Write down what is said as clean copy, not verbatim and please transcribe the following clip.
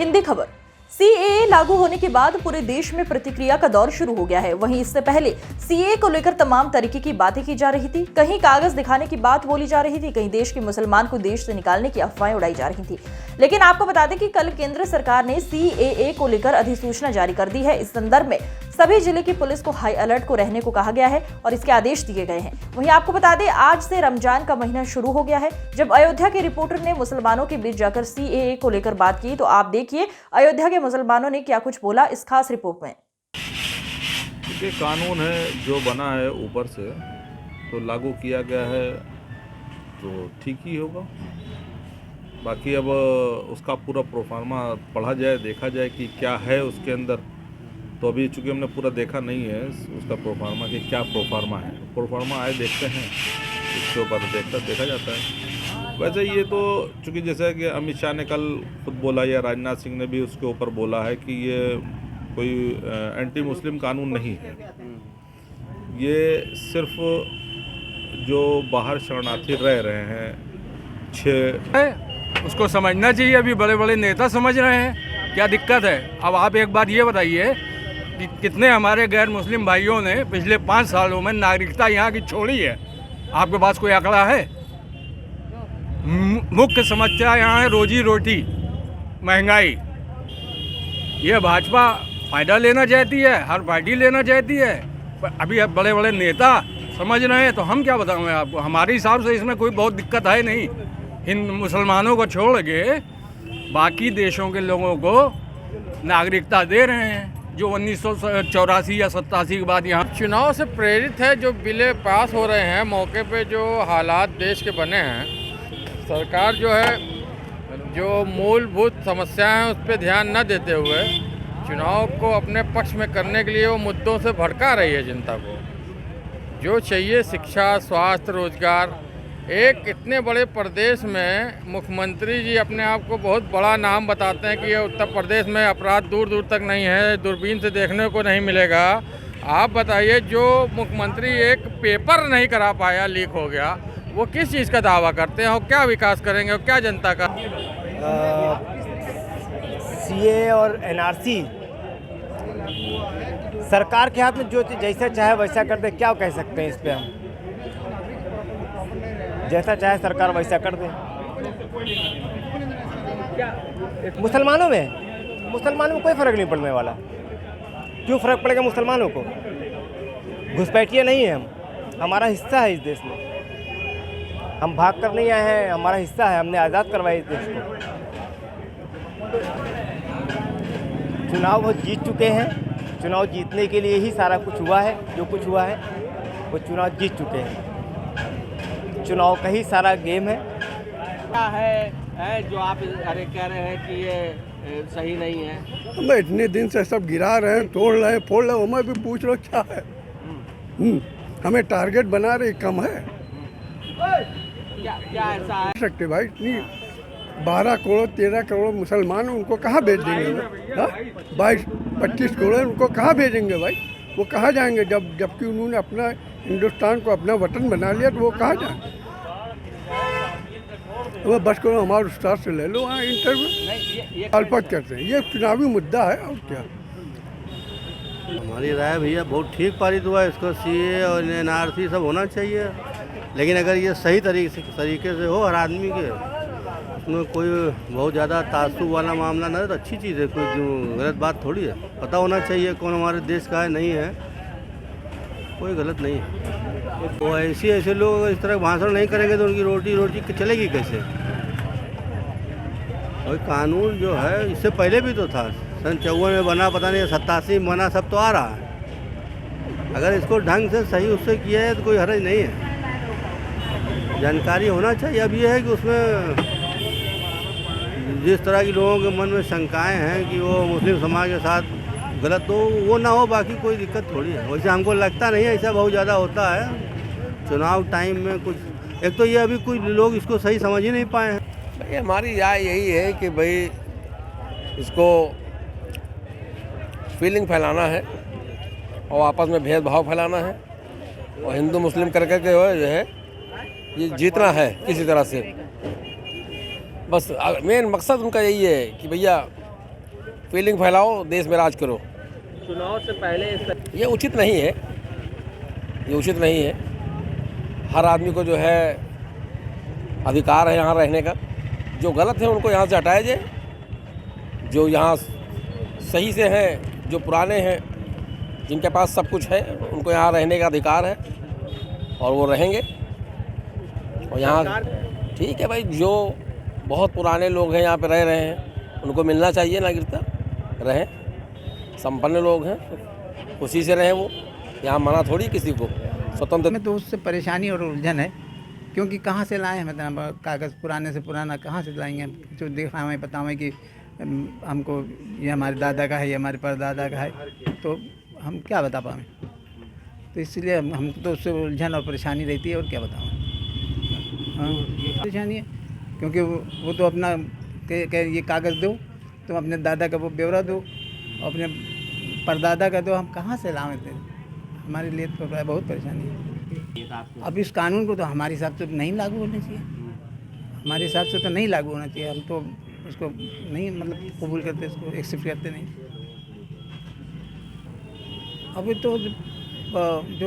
हिंदी खबर। सीएए लागू होने के बाद पूरे देश में प्रतिक्रिया का दौर शुरू हो गया है। वहीं इससे पहले सीएए को लेकर तमाम तरीके की बातें की जा रही थी। कहीं कागज दिखाने की बात बोली जा रही थी, कहीं देश के मुसलमान को देश से निकालने की अफवाहें उड़ाई जा रही थी। लेकिन आपको बता दें कि कल केंद्र सरकार ने सीएए को लेकर अधिसूचना जारी कर दी है। इस संदर्भ में सभी जिले की पुलिस को हाई अलर्ट को रहने को कहा गया है और इसके आदेश दिए गए हैं। वहीं आपको बता दें, आज से रमजान का महीना शुरू हो गया है। जब अयोध्या के रिपोर्टर ने मुसलमानों के बीच जाकर सीएए को लेकर बात की, तो आप देखिए अयोध्या के मुसलमानों ने क्या कुछ बोला इस खास रिपोर्ट में। ये कानून है जो बना है ऊपर से, तो लागू किया गया है तो ठीक ही होगा। बाकी अब उसका पूरा प्रोफार्मा पढ़ा जाए, देखा जाए कि क्या है उसके अंदर। तो अभी चूँकि हमने पूरा देखा नहीं है उसका प्रोफार्मा कि क्या प्रोफार्मा है। प्रोफार्मा आए देखते हैं, इसके ऊपर देखा जाता है। वैसे ये तो चूँकि जैसे कि अमित शाह ने कल खुद बोला या राजनाथ सिंह ने भी उसके ऊपर बोला है कि ये कोई एंटी मुस्लिम कानून नहीं है। ये सिर्फ जो बाहर शरणार्थी रह रहे हैं उसको समझना चाहिए। अभी बड़े बड़े नेता समझ रहे हैं क्या दिक्कत है। अब आप एक बात ये बताइए कि कितने हमारे गैर मुस्लिम भाइयों ने पिछले 5 सालों में नागरिकता यहाँ की छोड़ी है। आपके पास कोई आंकड़ा है? मुख्य समस्या यहाँ है रोजी रोटी, महंगाई। ये भाजपा फ़ायदा लेना चाहती है, हर पार्टी लेना चाहती है, पर अभी अब बड़े बड़े नेता समझ रहे हैं। तो हम क्या बताएं आपको, हमारे हिसाब से इसमें कोई बहुत दिक्कत है नहीं। हिंदू मुसलमानों को छोड़ के बाकी देशों के लोगों को नागरिकता दे रहे हैं जो 1984 या 87 के बाद यहाँ चुनाव से प्रेरित है। जो बिलें पास हो रहे हैं मौके पे, जो हालात देश के बने हैं, सरकार जो है जो मूलभूत समस्याएं हैं उस पर ध्यान न देते हुए चुनाव को अपने पक्ष में करने के लिए वो मुद्दों से भड़का रही है जनता को। जो चाहिए शिक्षा, स्वास्थ्य, रोजगार। एक इतने बड़े प्रदेश में मुख्यमंत्री जी अपने आप को बहुत बड़ा नाम बताते हैं कि ये उत्तर प्रदेश में अपराध दूर दूर तक नहीं है, दूरबीन से देखने को नहीं मिलेगा। आप बताइए, जो मुख्यमंत्री एक पेपर नहीं करा पाया, लीक हो गया, वो किस चीज़ का दावा करते हैं और क्या विकास करेंगे और क्या जनता का? सीए और एनआरसी सरकार के हाथ में जो जैसा चाहे वैसा कर दे, क्या कह सकते हैं इस पे हम? जैसा चाहे सरकार वैसा कर दे। मुसलमानों में कोई फ़र्क नहीं पड़ने वाला। क्यों फ़र्क पड़ेगा मुसलमानों को? घुसपैठिए नहीं है हम, हमारा हिस्सा है इस देश में। हम भाग कर नहीं आए हैं, हमारा हिस्सा है, हमने आज़ाद करवाया इस देश को। चुनाव वो जीत चुके हैं। चुनाव जीतने के लिए ही सारा कुछ हुआ है। जो कुछ हुआ है वो चुनाव जीत चुके हैं। चुनाव का ही सारा गेम है। क्या है जो आप अरे कह रहे हैं कि ये सही नहीं है? हमें इतने दिन से सब गिरा रहे हैं, तोड़ रहे हैं, फोड़ रहे हैं, हमें भी पूछ लो क्या है। हमें टारगेट बना रहे कम है। क्या ऐसा है सकते भाई, इतनी 12 करोड़ 13 करोड़ मुसलमान, उनको कहाँ भेज देंगे? 22-25 करोड़ उनको कहाँ भेजेंगे भाई? वो कहाँ जाएंगे? जबकि उन्होंने अपना हिंदुस्तान को अपना वतन बना लिया, तो वो कहाँ जाएंगे? वो बस करो, हमारे उस्ताद से ले लो वहाँ इंटरव्यू। अल्पत करते हैं, ये चुनावी मुद्दा है और क्या। हमारी राय भैया बहुत ठीक पारित हुआ है। इसको सीए और एनआरसी सब होना चाहिए, लेकिन अगर ये सही तरीके से हो हर आदमी के, उसमें कोई बहुत ज़्यादा तासुब वाला मामला ना है तो अच्छी चीज़ है। कोई गलत बात थोड़ी है। पता होना चाहिए कौन हमारे देश का है, नहीं है, कोई गलत नहीं है। तो ऐसे लोग इस तरह भाषण नहीं करेंगे तो उनकी रोटी चलेगी कैसे? और कानून जो है इससे पहले भी तो था, सन 54 में बना, पता नहीं 87 में बना, सब तो आ रहा है। अगर इसको ढंग से सही उससे किया है तो कोई हर्ज नहीं है। जानकारी होना चाहिए। अब ये है कि उसमें जिस तरह के लोगों के मन में शंकाएं हैं कि वो मुस्लिम समाज के साथ गलत हो, वो ना हो, बाकी कोई दिक्कत थोड़ी है। वैसे हमको लगता नहीं है ऐसा बहुत ज़्यादा होता है चुनाव टाइम में कुछ। एक तो ये अभी कोई लोग इसको सही समझ ही नहीं पाए हैं। भाई हमारी राय यही है कि भाई इसको फीलिंग फैलाना है और आपस में भेदभाव फैलाना है और हिंदू मुस्लिम करके जो है ये जीतना है किसी तरह से। बस मेन मकसद उनका यही है कि भैया फीलिंग फैलाओ, देश में राज करो। चुनाव से पहले ये उचित नहीं है, ये उचित नहीं है। हर आदमी को जो है अधिकार है यहाँ रहने का। जो गलत है उनको यहाँ से हटाया जाए, जो यहाँ सही से हैं, जो पुराने हैं, जिनके पास सब कुछ है, उनको यहाँ रहने का अधिकार है और वो रहेंगे। और यहाँ ठीक है भाई, जो बहुत पुराने लोग हैं यहाँ पे रह रहे हैं, उनको मिलना चाहिए नागरिकता, रहें। संपन्न लोग हैं, खुशी से रहें वो, यहाँ मना थोड़ी किसी को। स्वतंत्र में तो उससे परेशानी और उलझन है, क्योंकि कहाँ से लाएं, मतलब कागज़ पुराने से पुराना कहाँ से लाएंगे। जो दिखावें बतावें कि हमको ये हमारे दादा का है, ये हमारे परदादा का है, तो हम क्या बता पाएँ। तो इसलिए हमको तो उससे उलझन और परेशानी रहती है, और क्या बताऊँ। हाँ, परेशानी है, क्योंकि वो तो अपना ये कागज़ दो, तुम अपने दादा का वो ब्यौरा दो, अपने परदादा का दो, हम कहाँ से लाएं। हमारे लिए तो बहुत परेशानी है। अब इस कानून को तो हमारे हिसाब से नहीं लागू होना चाहिए, हमारे हिसाब से तो नहीं लागू होना चाहिए। हम तो उसको नहीं, मतलब कबूल करते, इसको एक्सेप्ट करते नहीं। अभी तो जो